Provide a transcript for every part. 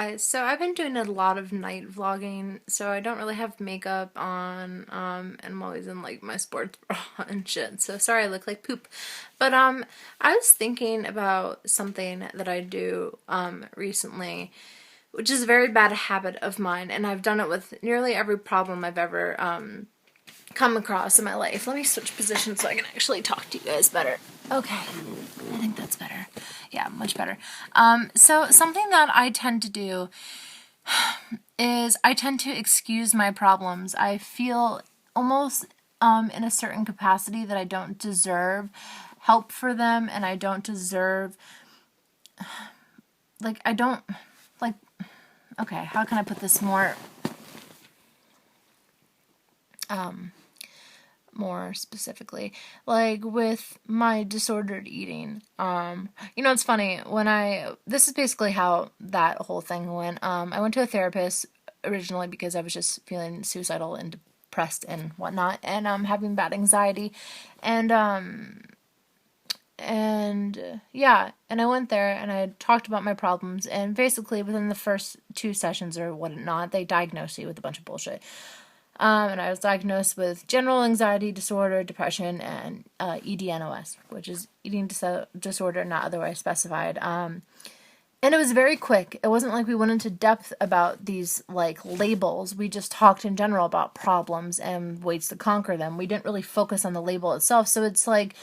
guys, so I've been doing a lot of night vlogging, so I don't really have makeup on, and I'm always in like my sports bra and shit, so sorry I look like poop. But I was thinking about something that I do recently, which is a very bad habit of mine, and I've done it with nearly every problem I've ever come across in my life. Let me switch positions so I can actually talk to you guys better. Okay, I think that's better. Yeah, much better. So something that I tend to do is I tend to excuse my problems. I feel almost in a certain capacity that I don't deserve help for them, and I don't deserve, like, I don't, like, okay, how can I put this more specifically, like with my disordered eating. It's funny this is basically how that whole thing went. I went to a therapist originally because I was just feeling suicidal and depressed and whatnot, and having bad anxiety, and yeah, and I went there and I talked about my problems, and basically within the first 2 sessions or whatnot, they diagnosed you with a bunch of bullshit. And I was diagnosed with general anxiety disorder, depression, and EDNOS, which is eating disorder not otherwise specified. And it was very quick. It wasn't like we went into depth about these like labels. We just talked in general about problems and ways to conquer them. We didn't really focus on the label itself. So it's like,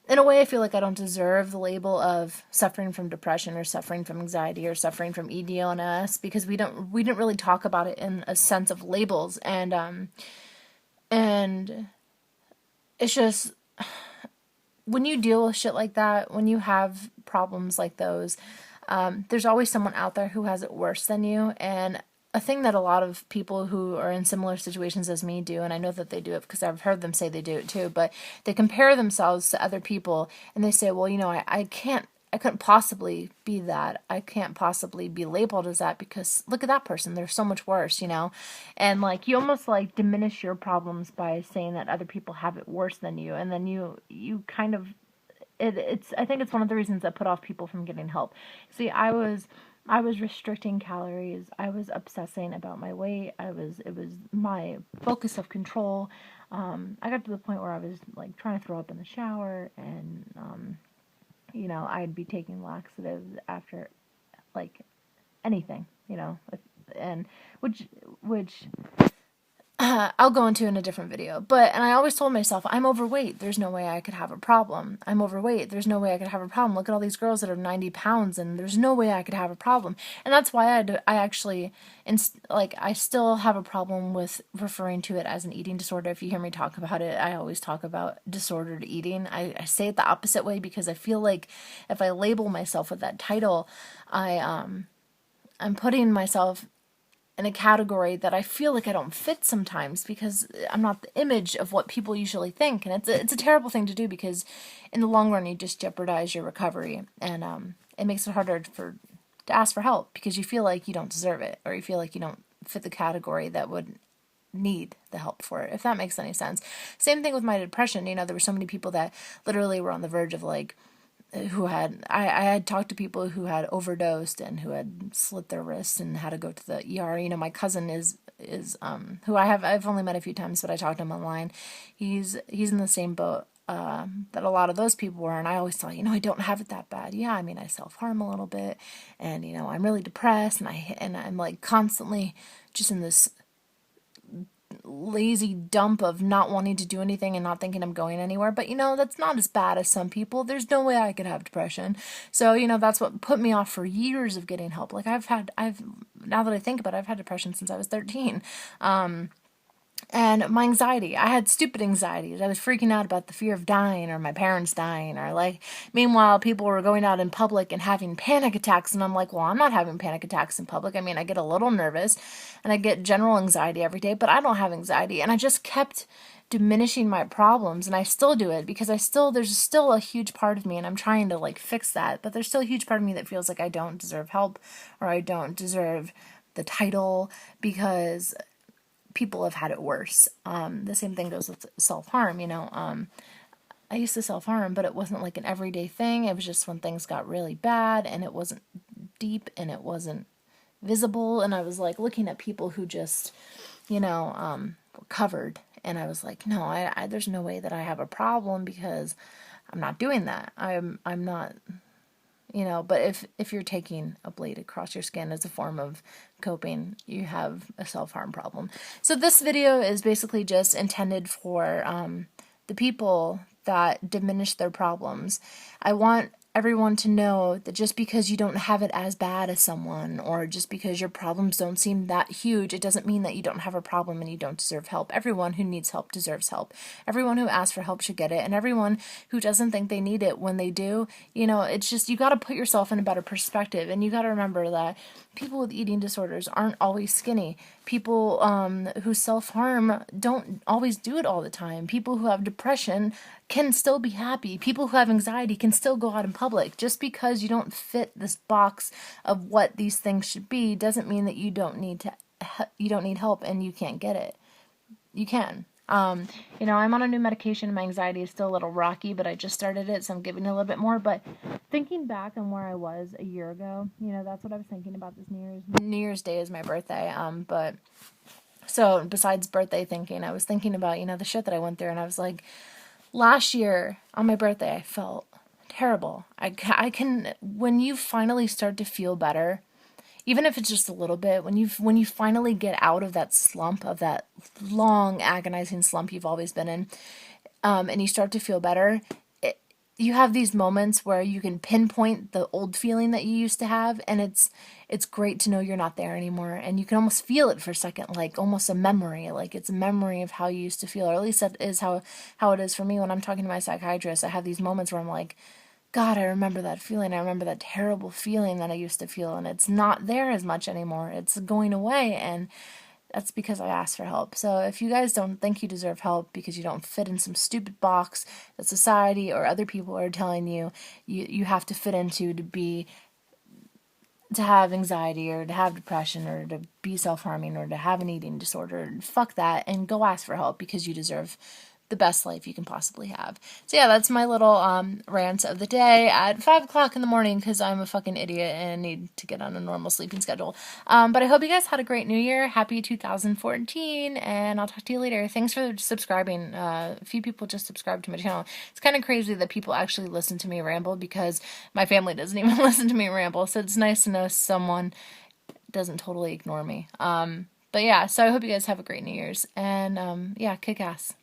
in a way, I feel like I don't deserve the label of suffering from depression or suffering from anxiety or suffering from EDNS because we didn't really talk about it in a sense of labels, and it's just when you deal with shit like that, when you have problems like those, there's always someone out there who has it worse than you. And a thing that a lot of people who are in similar situations as me do, and I know that they do it because I've heard them say they do it too, but they compare themselves to other people and they say, well, I couldn't possibly be that. I can't possibly be labeled as that because look at that person. They're so much worse. And like you almost like diminish your problems by saying that other people have it worse than you. And then you kind of, I think it's one of the reasons that put off people from getting help. See, I was restricting calories. I was obsessing about my weight. It was my focus of control. I got to the point where I was like trying to throw up in the shower, and I'd be taking laxatives after like anything, and which I'll go into in a different video. And I always told myself, I'm overweight. There's no way I could have a problem. I'm overweight. There's no way I could have a problem. Look at all these girls that are 90 pounds, and there's no way I could have a problem. And that's why I actually, I still have a problem with referring to it as an eating disorder. If you hear me talk about it, I always talk about disordered eating. I say it the opposite way because I feel like if I label myself with that title, I'm putting myself in a category that I feel like I don't fit sometimes because I'm not the image of what people usually think. And it's a terrible thing to do because in the long run, you just jeopardize your recovery. And it makes it harder to ask for help because you feel like you don't deserve it, or you feel like you don't fit the category that would need the help for it, if that makes any sense. Same thing with my depression. There were so many people that literally were on the verge of like, I had talked to people who had overdosed and who had slit their wrists and had to go to the ER. My cousin is who I've only met a few times, but I talked to him online. He's in the same boat that a lot of those people were, and I always thought, I don't have it that bad. Yeah, I mean, I self-harm a little bit, and I'm really depressed, and I'm like constantly just in this lazy dump of not wanting to do anything and not thinking I'm going anywhere. But that's not as bad as some people. There's no way I could have depression. So that's what put me off for years of getting help. Like now that I think about it, I've had depression since I was 13. And my anxiety, I had stupid anxieties. I was freaking out about the fear of dying or my parents dying, or like, meanwhile, people were going out in public and having panic attacks. And I'm like, well, I'm not having panic attacks in public. I mean, I get a little nervous and I get general anxiety every day, but I don't have anxiety. And I just kept diminishing my problems, and I still do it because there's still a huge part of me, and I'm trying to like fix that, but there's still a huge part of me that feels like I don't deserve help, or I don't deserve the title because people have had it worse. The same thing goes with self-harm. I used to self-harm, but it wasn't like an everyday thing. It was just when things got really bad, and it wasn't deep, and it wasn't visible, and I was like looking at people who just, were covered, and I was like, no, there's no way that I have a problem because I'm not doing that. I'm not, but if you're taking a blade across your skin as a form of coping, you have a self-harm problem. So this video is basically just intended for the people that diminish their problems. I want everyone to know that just because you don't have it as bad as someone, or just because your problems don't seem that huge, it doesn't mean that you don't have a problem and you don't deserve help. Everyone who needs help deserves help. Everyone who asks for help should get it, and everyone who doesn't think they need it, when they do, it's just, you got to put yourself in a better perspective, and you got to remember that people with eating disorders aren't always skinny. People who self-harm don't always do it all the time. People who have depression can still be happy. People who have anxiety can still go out in public. Just because you don't fit this box of what these things should be doesn't mean that you don't need help and you can't get it. You can. I'm on a new medication and my anxiety is still a little rocky, but I just started it, so I'm giving it a little bit more. But thinking back on where I was a year ago, that's what I was thinking about this New Year's Day is my birthday. But so besides birthday thinking, I was thinking about, the shit that I went through, and I was like, last year on my birthday, I felt terrible. I can, when you finally start to feel better, even if it's just a little bit, when you finally get out of that slump, of that long agonizing slump you've always been in, and you start to feel better, you have these moments where you can pinpoint the old feeling that you used to have, and it's great to know you're not there anymore, and you can almost feel it for a second, like almost a memory, like it's a memory of how you used to feel, or at least that is how it is for me when I'm talking to my psychiatrist. I have these moments where I'm like, God, I remember that feeling. I remember that terrible feeling that I used to feel, and it's not there as much anymore. It's going away, and that's because I asked for help. So if you guys don't think you deserve help because you don't fit in some stupid box that society or other people are telling you have to fit into to have anxiety or to have depression or to be self-harming or to have an eating disorder, fuck that and go ask for help, because you deserve the best life you can possibly have. So yeah, that's my little rant of the day at 5 o'clock in the morning, because I'm a fucking idiot and need to get on a normal sleeping schedule. But I hope you guys had a great new year. Happy 2014, and I'll talk to you later. Thanks for subscribing. A few people just subscribed to my channel. It's kind of crazy that people actually listen to me ramble, because my family doesn't even listen to me ramble, so it's nice to know someone doesn't totally ignore me. But yeah, so I hope you guys have a great New Year's, and yeah, kick ass.